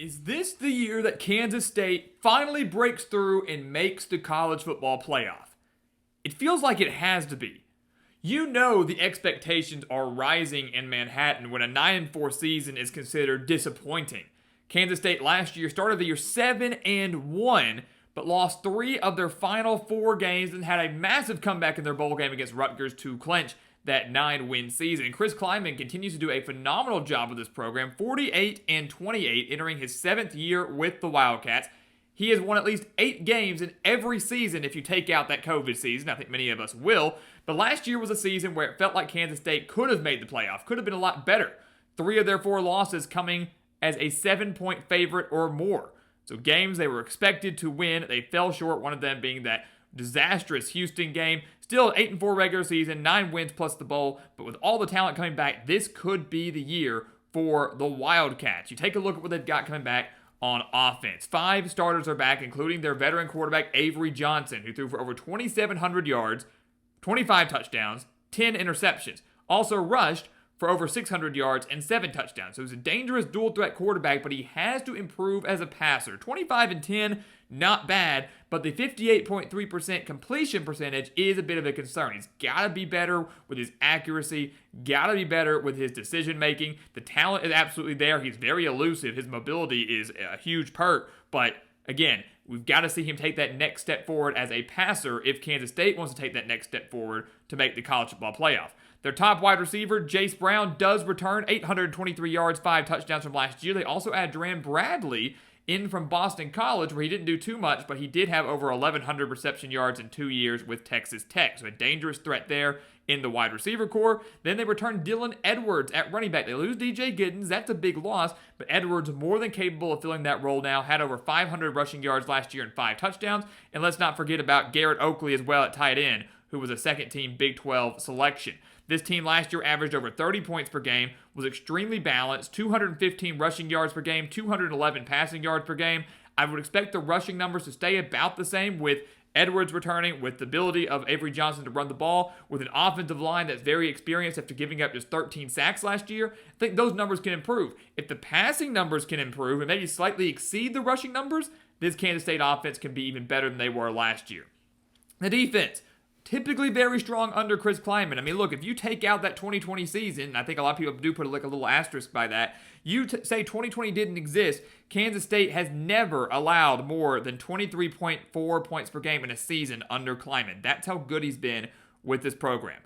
Is this the year that Kansas State finally breaks through and makes the college football playoff? It feels like it has to be. You know the expectations are rising in Manhattan when a 9-4 season is considered disappointing. Kansas State last year started the year 7-1, but lost 3 of their final 4 games and had a massive comeback in their bowl game against Rutgers to clinch that 9-win season. Chris Klieman continues to do a phenomenal job with this program, 48-28, entering his 7th year with the Wildcats. He has won at least 8 games in every season if you take out that COVID season. I think many of us will. But last year was a season where it felt like Kansas State could have made the playoff, could have been a lot better. 3 of their 4 losses coming as a 7-point favorite or more. So games they were expected to win, they fell short, one of them being that disastrous Houston game. Still an 8-4 regular season, 9 wins plus the bowl, but with all the talent coming back, this could be the year for the Wildcats. You take a look at what they've got coming back on offense. 5 starters are back, including their veteran quarterback Avery Johnson, who threw for over 2,700 yards, 25 touchdowns, 10 interceptions. Also rushed for over 600 yards and 7 touchdowns. So he's a dangerous dual threat quarterback, but he has to improve as a passer. 25-10, not bad, but the 58.3% completion percentage is a bit of a concern. He's got to be better with his accuracy, got to be better with his decision making. The talent is absolutely there. He's very elusive. His mobility is a huge perk, but again, we've got to see him take that next step forward as a passer if Kansas State wants to take that next step forward to make the college football playoff. Their top wide receiver, Jace Brown, does return 823 yards, 5 touchdowns from last year. They also add Duran Bradley in from Boston College, where he didn't do too much, but he did have over 1,100 reception yards in 2 years with Texas Tech. So a dangerous threat there in the wide receiver core. Then they return Dylan Edwards at running back. They lose DJ Giddens. That's a big loss, but Edwards more than capable of filling that role now. Had over 500 rushing yards last year and 5 touchdowns. And let's not forget about Garrett Oakley as well at tight end, who was a second-team Big 12 selection. This team last year averaged over 30 points per game, was extremely balanced, 215 rushing yards per game, 211 passing yards per game. I would expect the rushing numbers to stay about the same with Edwards returning, with the ability of Avery Johnson to run the ball, with an offensive line that's very experienced after giving up just 13 sacks last year. I think those numbers can improve. If the passing numbers can improve and maybe slightly exceed the rushing numbers, this Kansas State offense can be even better than they were last year. The defense, typically very strong under Chris Klieman. I mean, look, if you take out that 2020 season, and I think a lot of people do put a little asterisk by that, you say 2020 didn't exist, Kansas State has never allowed more than 23.4 points per game in a season under Klieman. That's how good he's been with this program.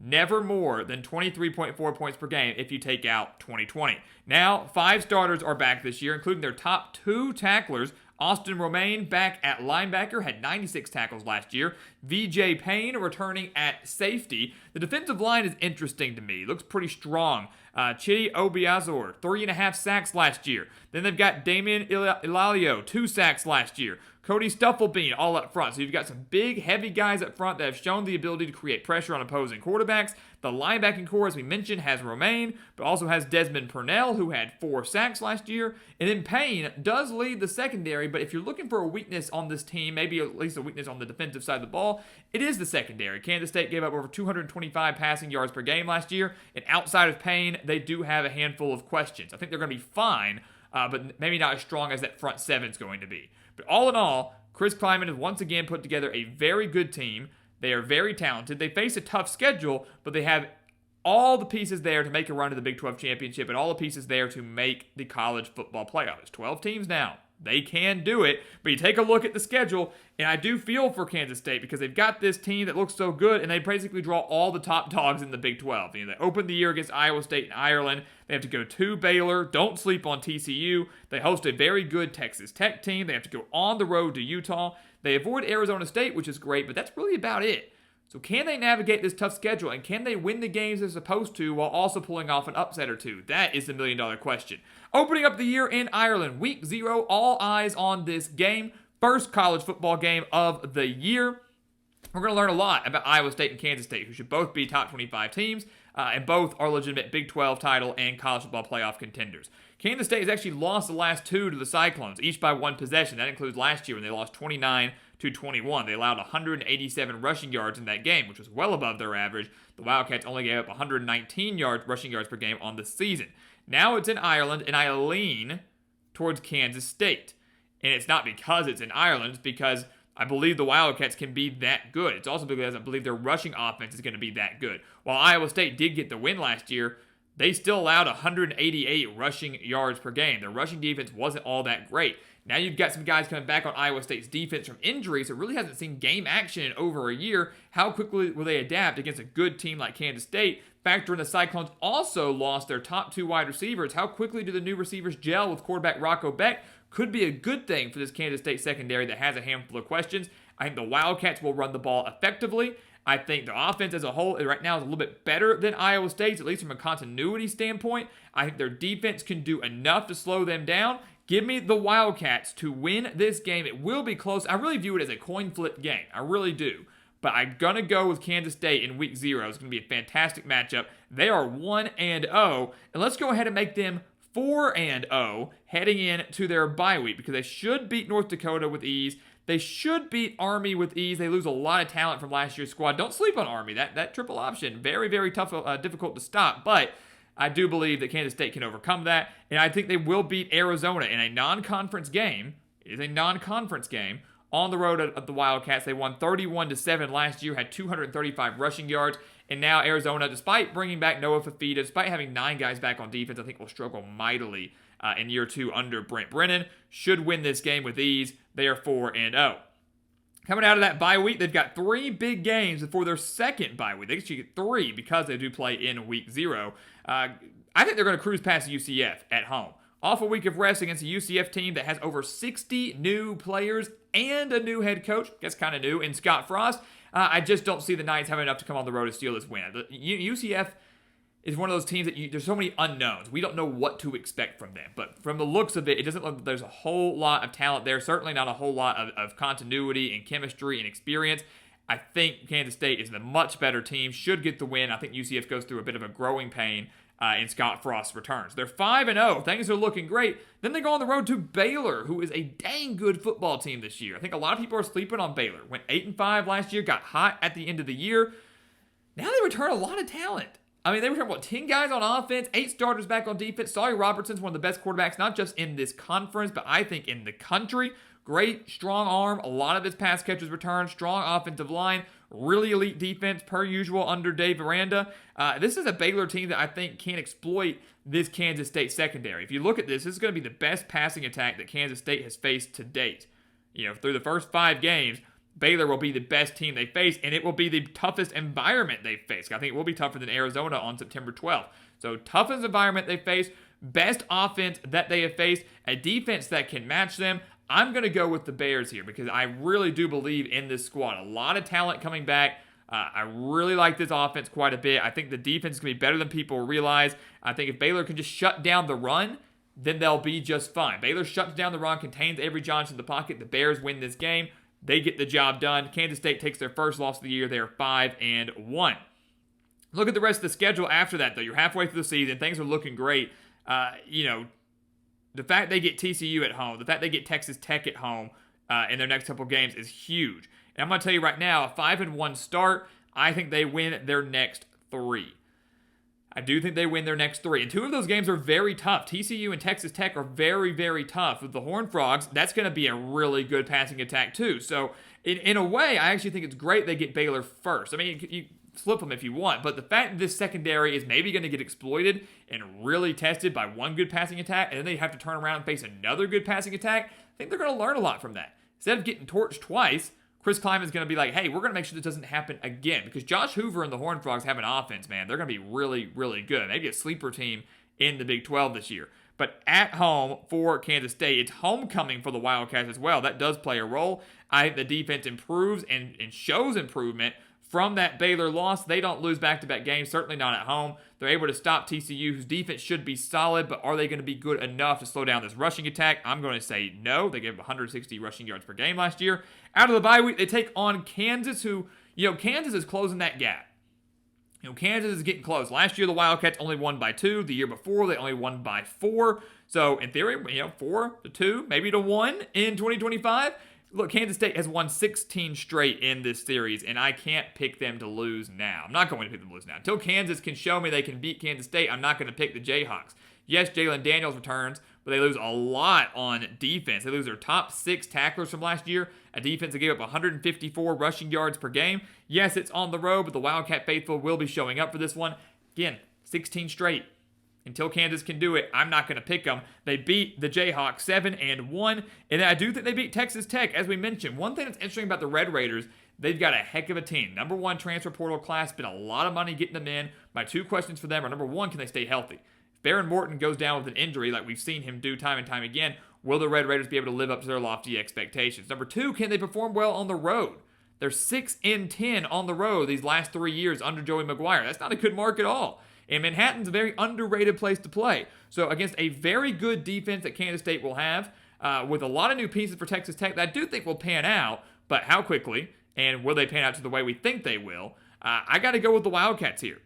Never more than 23.4 points per game if you take out 2020. Now, 5 starters are back this year, including their top 2 tacklers. Austin Romaine back at linebacker, had 96 tackles last year. VJ Payne returning at safety. The defensive line is interesting to me. Looks pretty strong. Chidi Obiazor, 3.5 sacks last year. Then they've got Damian Ilalio, 2 sacks last year. Cody Stufflebean all up front. So you've got some big, heavy guys up front that have shown the ability to create pressure on opposing quarterbacks. The linebacking core, as we mentioned, has Romaine, but also has Desmond Purnell, who had 4 sacks last year. And then Payne does lead the secondary, but if you're looking for a weakness on this team, maybe at least a weakness on the defensive side of the ball, it is the secondary. Kansas State gave up over 225 passing yards per game last year, and outside of Payne, they do have a handful of questions. I think they're going to be fine, but maybe not as strong as that front 7 is going to be. But all in all, Chris Klieman has once again put together a very good team. They are very talented. They face a tough schedule, but they have all the pieces there to make a run to the Big 12 championship and all the pieces there to make the college football playoff. There's 12 teams now. They can do it, but you take a look at the schedule, and I do feel for Kansas State because they've got this team that looks so good, and they basically draw all the top dogs in the Big 12. You know, they open the year against Iowa State and Ireland. They have to go to Baylor. Don't sleep on TCU. They host a very good Texas Tech team. They have to go on the road to Utah. They avoid Arizona State, which is great, but that's really about it. So can they navigate this tough schedule, and can they win the games they're supposed to while also pulling off an upset or two? That is the million-dollar question. Opening up the year in Ireland, week 0, all eyes on this game. First college football game of the year. We're going to learn a lot about Iowa State and Kansas State, who should both be top 25 teams, and both are legitimate Big 12 title and college football playoff contenders. Kansas State has actually lost the last 2 to the Cyclones, each by 1 possession. That includes last year when they lost 29-21. They allowed 187 rushing yards in that game, which was well above their average. The Wildcats only gave up 119 rushing yards per game on the season. Now it's in Ireland, and I lean towards Kansas State. And it's not because it's in Ireland, it's because I believe the Wildcats can be that good. It's also because I believe their rushing offense is going to be that good. While Iowa State did get the win last year, they still allowed 188 rushing yards per game. Their rushing defense wasn't all that great. Now you've got some guys coming back on Iowa State's defense from injuries, so it really hasn't seen game action in over a year. How quickly will they adapt against a good team like Kansas State? Factor in the Cyclones also lost their top 2 wide receivers. How quickly do the new receivers gel with quarterback Rocco Beck? Could be a good thing for this Kansas State secondary that has a handful of questions. I think the Wildcats will run the ball effectively. I think the offense as a whole right now is a little bit better than Iowa State's, at least from a continuity standpoint. I think their defense can do enough to slow them down. Give me the Wildcats to win this game. It will be close. I really view it as a coin flip game. I really do. But I'm going to go with Kansas State in week 0. It's going to be a fantastic matchup. They are 1-0. And let's go ahead and make them 4-0 heading into their bye week because they should beat North Dakota with ease. They should beat Army with ease. They lose a lot of talent from last year's squad. Don't sleep on Army. That triple option, very, very tough, difficult to stop. But I do believe that Kansas State can overcome that. And I think they will beat Arizona in a non-conference game. It is a non-conference game on the road at the Wildcats. They won 31-7 last year, had 235 rushing yards. And now Arizona, despite bringing back Noah Fafita, despite having 9 guys back on defense, I think will struggle mightily in year 2 under Brent Brennan. Should win this game with ease. They are 4-0. Coming out of that bye week, they've got 3 big games before their second bye week. They actually get 3 because they do play in week 0. I think they're going to cruise past UCF at home. Off a week of rest against a UCF team that has over 60 new players and a new head coach. Guess kind of new in Scott Frost. I just don't see the Knights having enough to come on the road to steal this win. UCF is one of those teams that there's so many unknowns. We don't know what to expect from them. But from the looks of it, it doesn't look like there's a whole lot of talent there. Certainly not a whole lot of continuity and chemistry and experience. I think Kansas State is the much better team, should get the win. I think UCF goes through a bit of a growing pain in Scott Frost's returns. They're 5-0. Things are looking great. Then they go on the road to Baylor, who is a dang good football team this year. I think a lot of people are sleeping on Baylor. Went 8-5 last year, got hot at the end of the year. Now they return a lot of talent. I mean, they return, 10 guys on offense, 8 starters back on defense. Sawyer Robertson's one of the best quarterbacks, not just in this conference, but I think in the country. Great, strong arm. A lot of his pass catches return. Strong offensive line. Really elite defense, per usual, under Dave Aranda. This is a Baylor team that I think can exploit this Kansas State secondary. If you look at this is going to be the best passing attack that Kansas State has faced to date. Through the first 5 games, Baylor will be the best team they face, and it will be the toughest environment they face. I think it will be tougher than Arizona on September 12th. So, toughest environment they face, best offense that they have faced, a defense that can match them. I'm going to go with the Bears here because I really do believe in this squad. A lot of talent coming back. I really like this offense quite a bit. I think the defense is going to be better than people realize. I think if Baylor can just shut down the run, then they'll be just fine. Baylor shuts down the run, contains Avery Johnson in the pocket. The Bears win this game. They get the job done. Kansas State takes their first loss of the year. They are 5-1. Look at the rest of the schedule after that, though. You're halfway through the season. Things are looking great. The fact they get TCU at home, the fact they get Texas Tech at home in their next couple games is huge. And I'm going to tell you right now, a 5-1 start, I think they win their next 3. I do think they win their next 3. And 2 of those games are very tough. TCU and Texas Tech are very, very tough. With the Horned Frogs, that's going to be a really good passing attack too. So in a way, I actually think it's great they get Baylor first. I mean, you flip them if you want, but the fact that this secondary is maybe going to get exploited and really tested by one good passing attack, and then they have to turn around and face another good passing attack, I think they're going to learn a lot from that. Instead of getting torched twice, Chris Kleiman's going to be like, hey, we're going to make sure this doesn't happen again. Because Josh Hoover and the Horned Frogs have an offense, man. They're going to be really, really good. Maybe a sleeper team in the Big 12 this year. But at home for Kansas State, it's homecoming for the Wildcats as well. That does play a role. I think the defense improves and shows improvement from that Baylor loss. They don't lose back-to-back games, certainly not at home. They're able to stop TCU, whose defense should be solid, but are they going to be good enough to slow down this rushing attack? I'm going to say no. They gave 160 rushing yards per game last year. Out of the bye week, they take on Kansas, who, Kansas is closing that gap. Kansas is getting close. Last year, the Wildcats only won by 2. The year before, they only won by 4. So, in theory, 4-2, maybe to 1 in 2025. Look, Kansas State has won 16 straight in this series, and I can't pick them to lose now. I'm not going to pick them to lose now. Until Kansas can show me they can beat Kansas State, I'm not going to pick the Jayhawks. Yes, Jalen Daniels returns, but they lose a lot on defense. They lose their top 6 tacklers from last year, a defense that gave up 154 rushing yards per game. Yes, it's on the road, but the Wildcat faithful will be showing up for this one. Again, 16 straight. Until Kansas can do it, I'm not going to pick them. They beat the Jayhawks 7-1, and I do think they beat Texas Tech, as we mentioned. One thing that's interesting about the Red Raiders, they've got a heck of a team. Number 1 transfer portal class, spent a lot of money getting them in. My 2 questions for them are, number 1, can they stay healthy? If Baron Morton goes down with an injury, like we've seen him do time and time again, will the Red Raiders be able to live up to their lofty expectations? Number 2, can they perform well on the road? They're 6-10 on the road these last 3 years under Joey McGuire. That's not a good mark at all. And Manhattan's a very underrated place to play. So against a very good defense that Kansas State will have, with a lot of new pieces for Texas Tech that I do think will pan out, but how quickly, and will they pan out to the way we think they will? I got to go with the Wildcats here.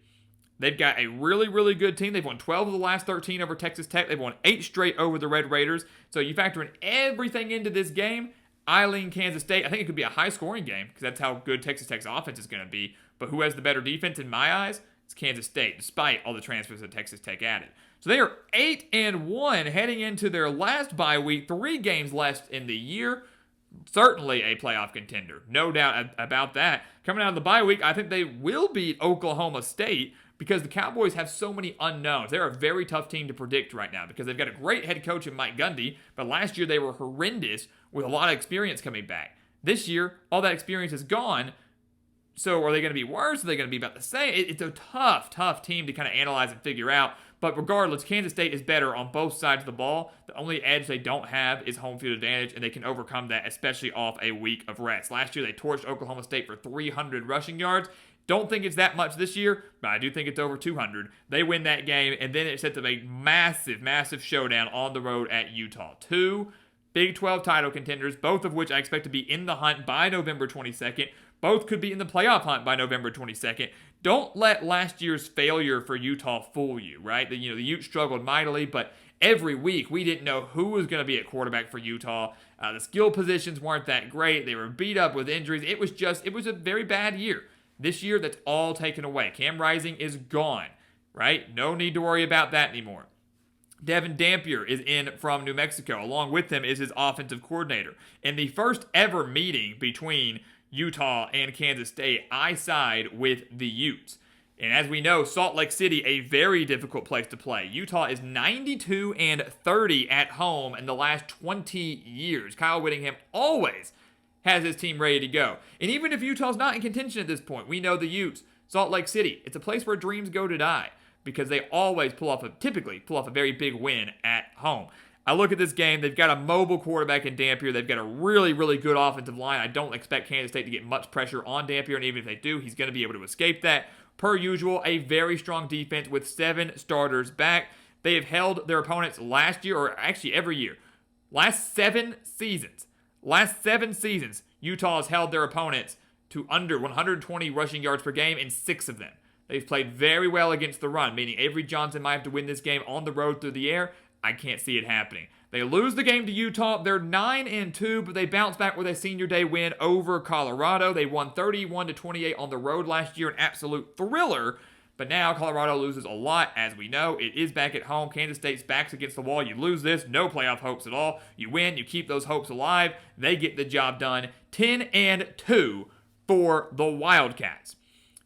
They've got a really, really good team. They've won 12 of the last 13 over Texas Tech. They've won 8 straight over the Red Raiders. So you factor in everything into this game, I lean Kansas State. I think it could be a high-scoring game because that's how good Texas Tech's offense is going to be. But who has the better defense in my eyes? It's Kansas State, despite all the transfers that Texas Tech added. So they are 8-1 heading into their last bye week. 3 games left in the year. Certainly a playoff contender. No doubt about that. Coming out of the bye week, I think they will beat Oklahoma State because the Cowboys have so many unknowns. They're a very tough team to predict right now because they've got a great head coach in Mike Gundy, but last year they were horrendous with a lot of experience coming back. This year, all that experience is gone. So are they going to be worse? Are they going to be about the same? It's a tough team to kind of analyze and figure out. But regardless, Kansas State is better on both sides of the ball. The only edge they don't have is home field advantage, and they can overcome that, especially off a week of rest. Last year, they torched Oklahoma State for 300 rushing yards. Don't think it's that much this year, but I do think it's over 200. They win that game, and then it sets up a massive showdown on the road at Utah. 2 Big 12 title contenders, both of which I expect to be in the hunt by November 22nd. Both could be in the playoff hunt by November 22nd. Don't let last year's failure for Utah fool you, right? The Utes struggled mightily, but every week we didn't know who was going to be at quarterback for Utah. The skill positions weren't that great. They were beat up with injuries. It was a very bad year. This year, that's all taken away. Cam Rising is gone, right? No need to worry about that anymore. Devin Dampier is in from New Mexico. Along with him is his offensive coordinator. In the first ever meeting between Utah and Kansas State, I side with the Utes. And as we know, Salt Lake City, a very difficult place to play. Utah is 92-30 at home in the last 20 years. Kyle Whittingham always has his team ready to go. And even if Utah's not in contention at this point, we know the Utes, Salt Lake City, it's a place where dreams go to die because they always typically pull off a very big win at home. I look at this game, they've got a mobile quarterback in Dampier. They've got a really, really good offensive line. I don't expect Kansas State to get much pressure on Dampier, and even if they do, he's going to be able to escape that. Per usual, a very strong defense with 7 starters back. They have held their opponents last year, or actually every year. Last 7 seasons, Utah has held their opponents to under 120 rushing yards per game in 6 of them. They've played very well against the run, meaning Avery Johnson might have to win this game on the road through the air. I can't see it happening. They lose the game to Utah. They're 9-2, but they bounce back with a senior day win over Colorado. They won 31-28 on the road last year, an absolute thriller. But now Colorado loses a lot, as we know. It is back at home. Kansas State's back's against the wall. You lose this, no playoff hopes at all. You win, you keep those hopes alive. They get the job done. 10-2 for the Wildcats.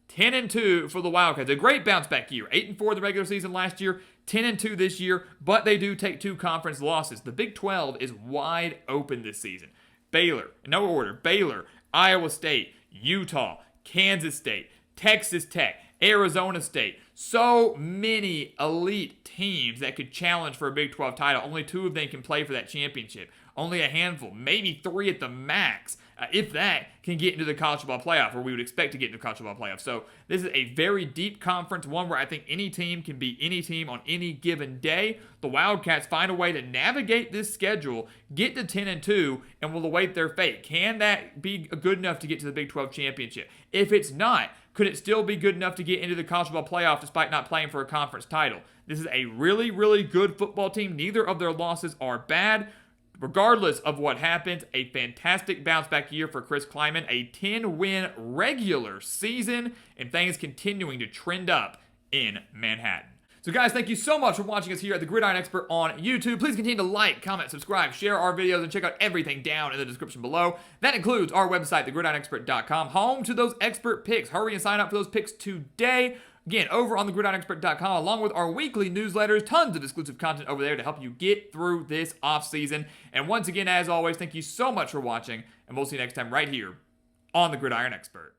10-2 for the Wildcats. A great bounce back year. 8-4 in the regular season last year. 10-2 this year, but they do take 2 conference losses. The Big 12 is wide open this season. Baylor, in no order, Baylor, Iowa State, Utah, Kansas State, Texas Tech, Arizona State. So many elite teams that could challenge for a Big 12 title. Only 2 of them can play for that championship. Only a handful, maybe 3 at the max, if that, can get into the college football playoff, or we would expect to get into the college football playoff. So this is a very deep conference, one where I think any team can beat any team on any given day. The Wildcats find a way to navigate this schedule, get to 10-2, and will await their fate. Can that be good enough to get to the Big 12 championship? If it's not, could it still be good enough to get into the college football playoff despite not playing for a conference title? This is a really, really good football team. Neither of their losses are bad. Regardless of what happens, a fantastic bounce-back year for Chris Kleiman, a 10-win regular season, and things continuing to trend up in Manhattan. So guys, thank you so much for watching us here at the Gridiron Expert on YouTube. Please continue to like, comment, subscribe, share our videos, and check out everything down in the description below. That includes our website, thegridironexpert.com, home to those expert picks. Hurry and sign up for those picks today. Again, over on thegridironexpert.com, along with our weekly newsletters, tons of exclusive content over there to help you get through this offseason. And once again, as always, thank you so much for watching, and we'll see you next time right here on the Gridiron Expert.